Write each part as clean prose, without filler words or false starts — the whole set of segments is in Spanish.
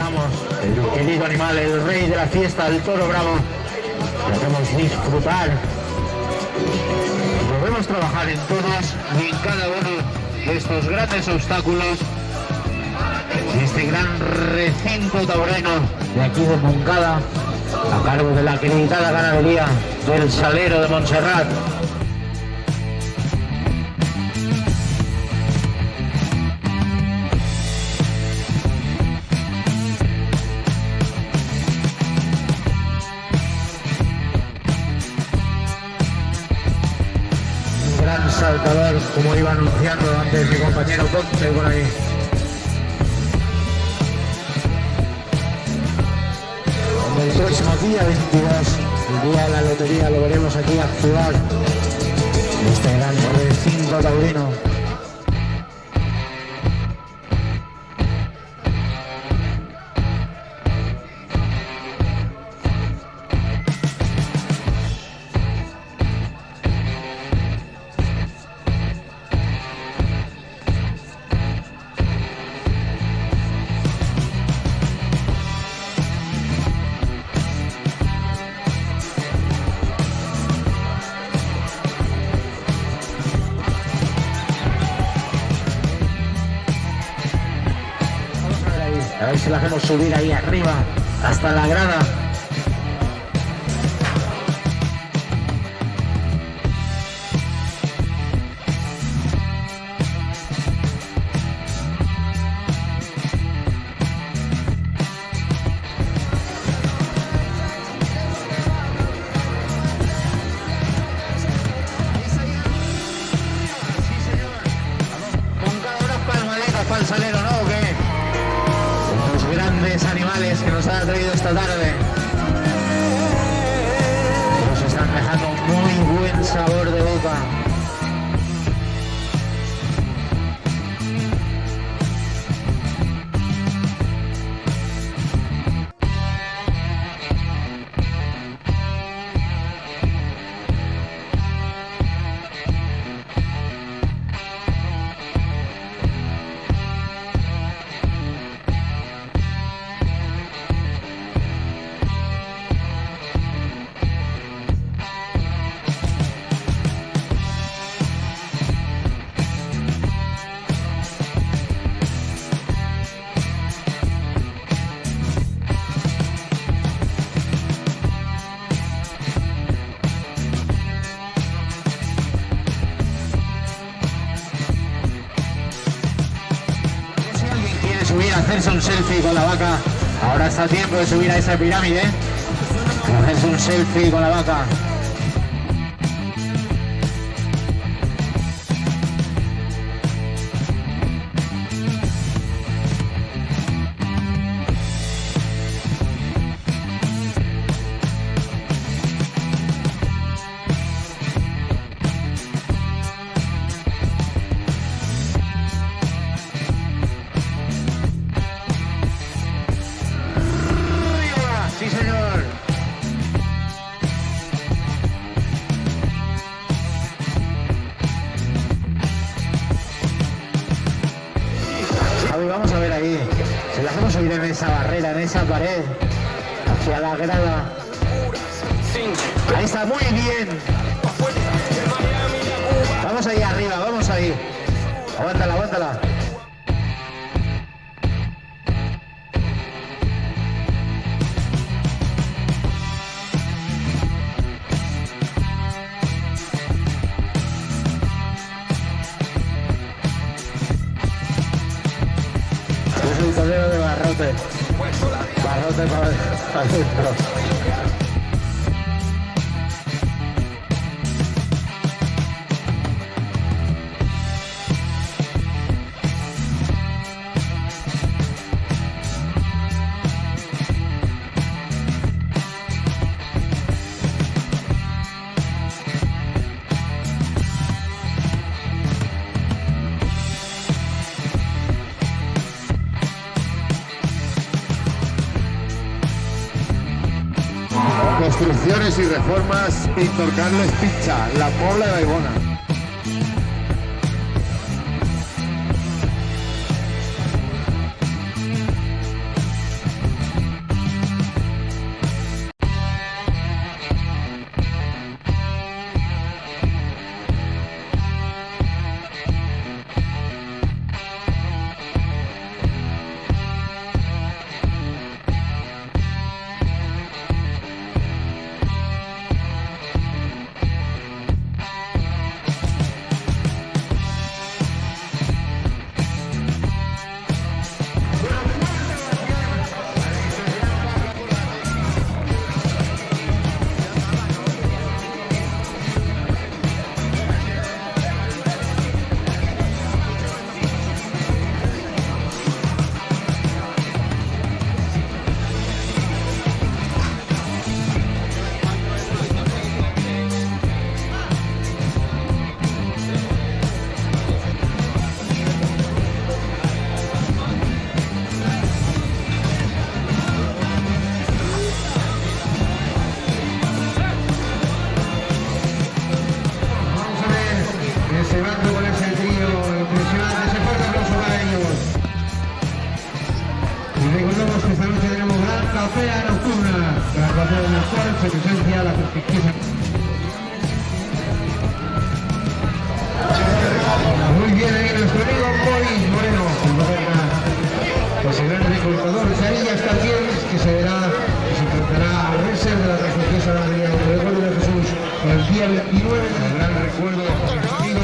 Damos el querido animal, el rey de la fiesta, el toro bravo. Lo hacemos disfrutar. Lo vemos trabajar en todos y en cada uno de estos grandes obstáculos. Este gran recinto taurino de aquí de Moncada, a cargo de la acreditada ganadería del Salero de Montserrat. Un gran saltador, como iba anunciando antes mi compañero Ponce por ahí. El próximo día 22, el día de la lotería, lo veremos aquí actuar en este gran recinto taurino. A ver si la hacemos subir ahí arriba, hasta la grada. Con cada unas palmaditas para el Salero, ¿no? ¿O qué? Grandes animales que nos han traído esta tarde. Nos están dejando muy buen sabor de boca. Subir a hacerse un selfie con la vaca. Ahora está a tiempo de subir a esa pirámide, hacerse un selfie con la vaca. Sí, señor. Vamos a ver ahí. Se la hacemos subir en esa barrera, en esa pared, hacia la grada. Ahí está, muy bien. Vamos ahí arriba, vamos ahí. Aguántala, aguántala. El torero de Barrote. Barrote para adentro. Construcciones y reformas Víctor Carles Pizza, La Pobla de Baibona. recordamos que esta noche tenemos gran capea nocturna, la capea en la cual se presencia la prestigiosa. Muy bien ahí nuestro amigo Boris Moreno, pues el gran reclutador de Sarilla hasta el viernes, que se verá, que se enfrentará a Renser de la prestigiosa ganadería del Recuerdo de Jesús el día 29, el gran recuerdo de nuestro amigo.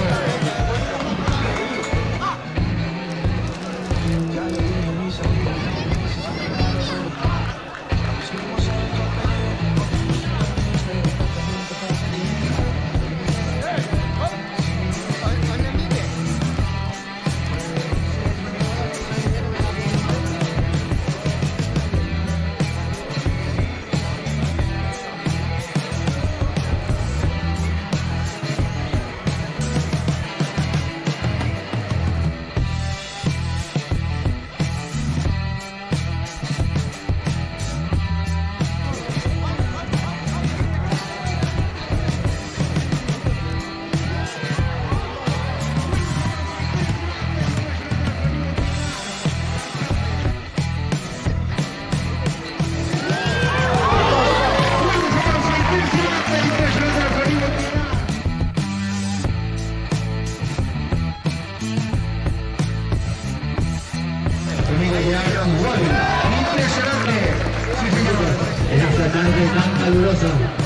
En esta tarde tan calurosa.